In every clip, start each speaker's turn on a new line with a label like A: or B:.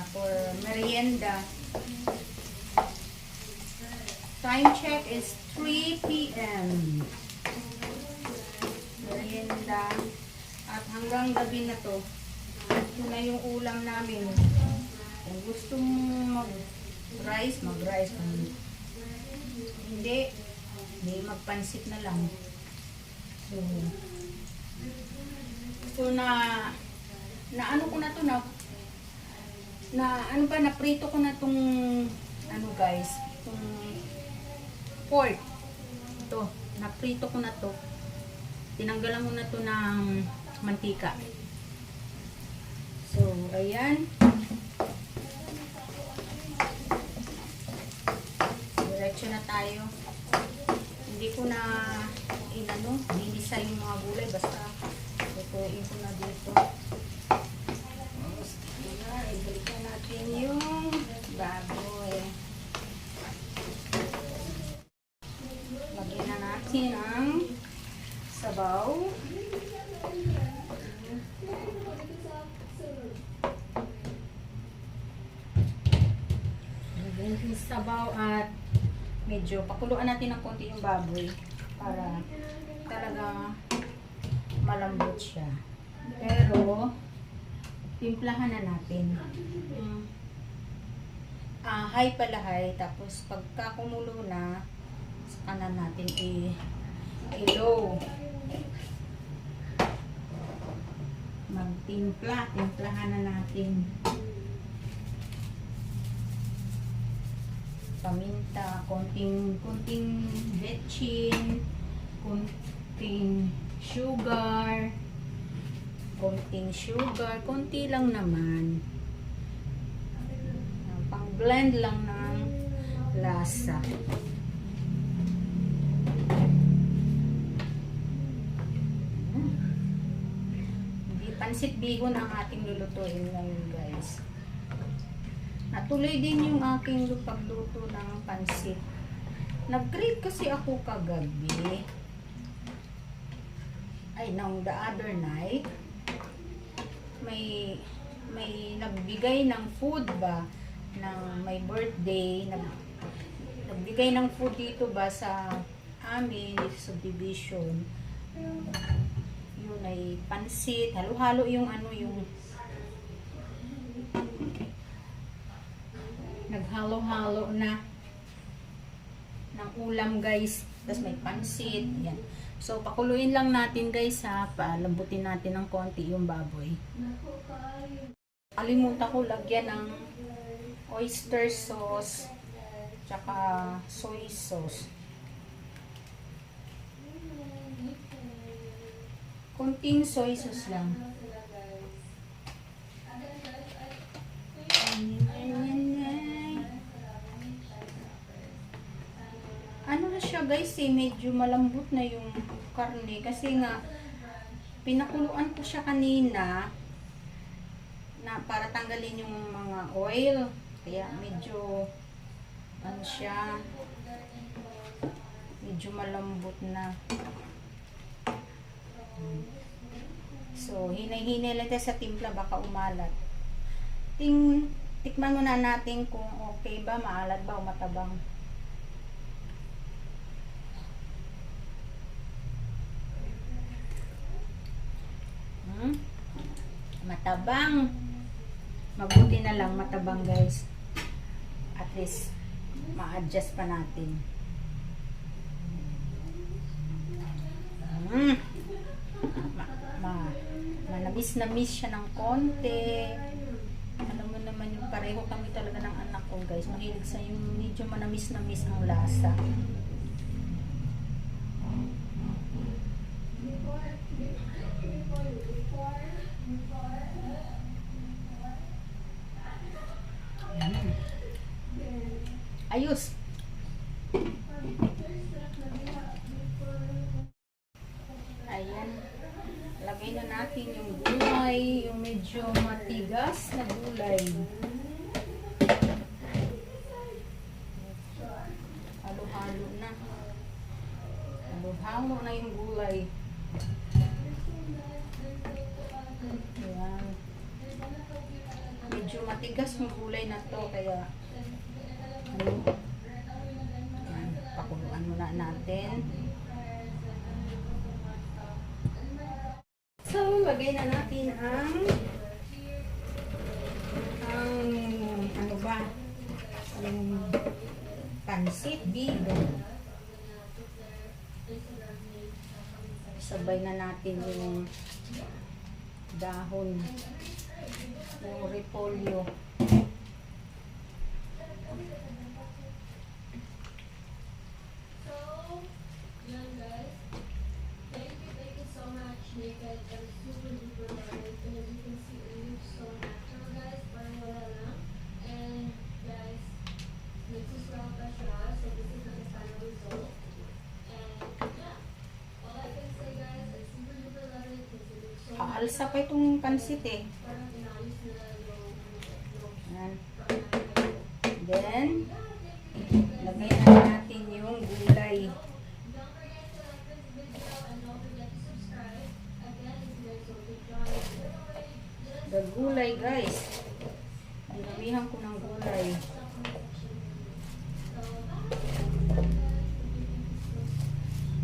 A: for merienda. Time check is 3 p.m. Merienda. At hanggang gabi na to, ito na yung ulam namin. Kung gusto mong mag-rice, mag-rice. Hindi, magpansit na lang. So na ano ko na to na ano ba, naprito ko na tong ano guys, itong pork. Ito, naprito ko na to. Tinanggalan ko na to ng mantika. So, ayan. Diretso na tayo. Hindi ko na dinisa yung mga gulay. Basta, tutuin ko na dito. Ibalikan natin yung baboy. Lagyan na natin ang sabaw. Lagyan natin sabaw at medyo pakuluan natin ng konti yung baboy para talaga malambot siya. Pero timplahan na natin. High pala high. Tapos pagka kumulo na, saka na natin i-low. Timplahan na natin. Paminta, konting betchin, konting sugar, konti lang naman. Pang-blend lang ng lasa. Pansit bihon ang ating lulutuin ngayon guys. Natuloy din yung aking pagluto ng pansit. Nag-crave kasi ako kagabi. The other night. May nagbigay ng food ba ng may birthday. Nagbigay ng food dito ba sa amin, subdivision. Yun ay pansit, halo-halo yung naghalo-halo na ng ulam guys. Tapos may pansit, yan. So pakuluin lang natin guys ha, palambutin natin ng konti yung baboy. Kalimutan ko lagyan ng oyster sauce tsaka soy sauce. Kunting soy sauce lang. Ano na siya guys medyo malambot na yung karne kasi nga pinakuluan ko siya kanina na para tanggalin yung mga oil. Kaya medyo siya, medyo malambot na. So, hinay-hinay lang tayo sa timpla, baka umalat. Tikman muna natin kung okay ba, maalat ba o matabang. Matabang. Mabuti na lang matabang guys. At least, ma-adjust pa natin. Manamis siya ng konti. Alam mo naman yung pareho kami talaga ng anak ko guys. Mahilig sa yung medyo manamis-namis ang lasa. Ayos. Ayan. Lagay na natin yung gulay, yung medyo matigas na gulay. Halo-halo na. Halo-halo na yung gulay. Ayan. Medyo matigas yung gulay na to, kaya ano, yan, pakuluan muna natin. So, lagay na natin ang ano ba? Ang pansit bidong. Sabay na natin yung dahon, yung repolyo. Alsa pa itong pansit eh. Ayan. Then, lagay na natin yung gulay. The gulay guys. Dinamihan ko ng gulay.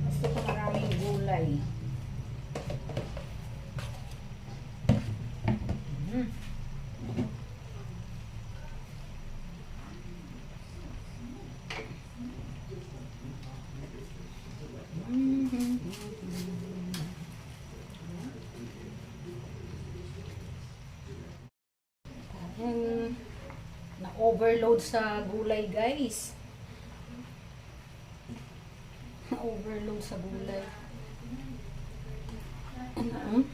A: Gusto ko maraming gulay. Na-overload sa gulay guys. Na-overload sa gulay. Ano?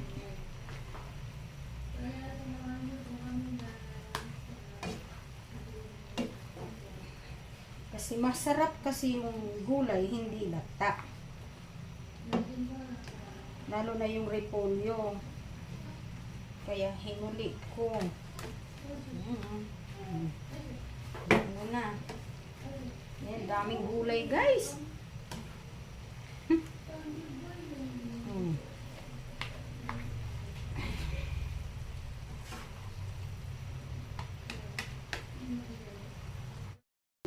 A: Kasi masarap kasi yung gulay, hindi lata. Lalo na yung repolyo. Kaya hinuli ko. Ano na. Yan, daming gulay guys.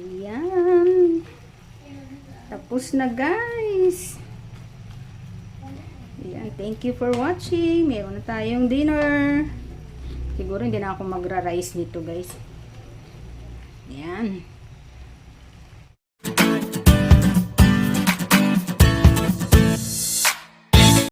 A: Yan. Tapos na guys. Yan, thank you for watching. Meron na tayong dinner. Siguro hindi na ako magra-rice nito guys. Yan.